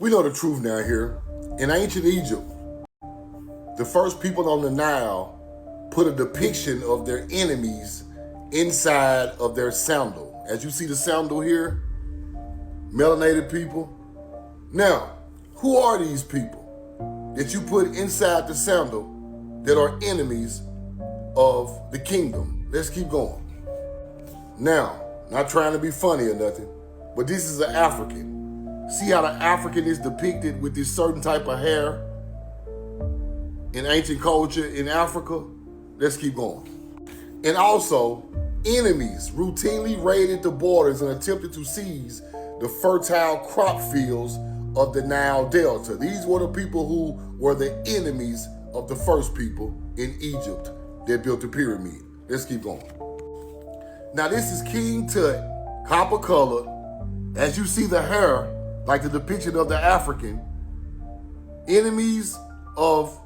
We know the truth now here. In ancient Egypt, the first people on the Nile put a depiction of their enemies inside of their sandal. As you see the sandal here, melanated people. Now, who are these people that you put inside the sandal that are enemies of the kingdom? Let's keep going. Now, not trying to be funny or nothing, but this is an African. See how the African is depicted with this certain type of hair in ancient culture in Africa? Let's keep going. And also, enemies routinely raided the borders and attempted to seize the fertile crop fields of the Nile Delta. These were the people who were the enemies of the first people in Egypt that built the pyramid. Let's keep going. Now this is King Tut, copper colored. As you see the hair, like the depiction of the African, enemies of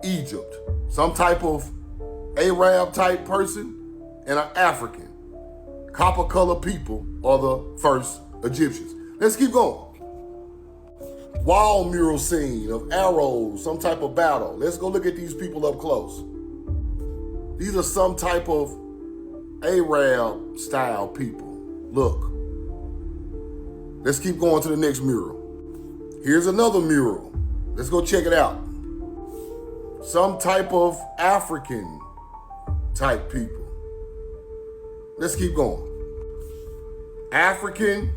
Egypt. Some type of Arab type person and an African. Copper colored people are the first Egyptians. Let's keep going. Wall mural scene of arrows, some type of battle. Let's go look at these people up close. These are some type of Arab style people. Look. Let's keep going to the next mural. Here's another mural. Let's go check it out. Some type of African type people. Let's keep going. African,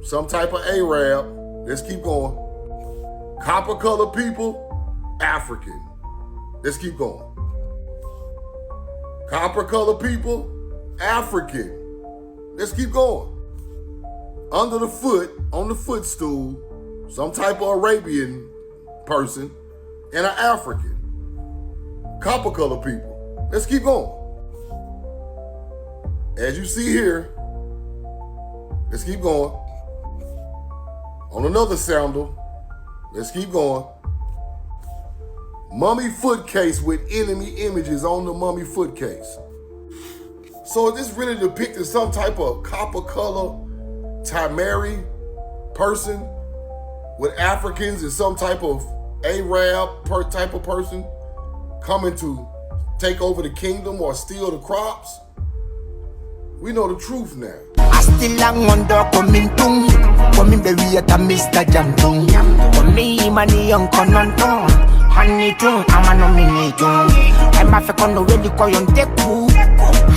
some type of Arab. Let's keep going. Copper colored people, African. Let's keep going. Copper colored people, African. Let's keep going. Under the foot, on the footstool, some type of Arabian person and an African. Copper colored people. Let's keep going. As you see here, let's keep going. On another sandal, let's keep going. Mummy foot case with enemy images on the mummy foot case. So is this really depicting some type of copper color Tamari person with Africans and some type of Arab type of person coming to take over the kingdom or steal the crops? We know the truth now. I still am wonder coming the way to Mr. Jantung. For me, money young cononton. Honey tune, I'm a nomination. I'm a fake on the way to call on Teku.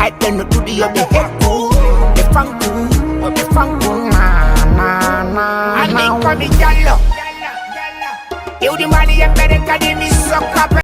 I tell no to the other Heku. The Fanku, na. I make money Jah-Lô. You the money, you better get me suck up.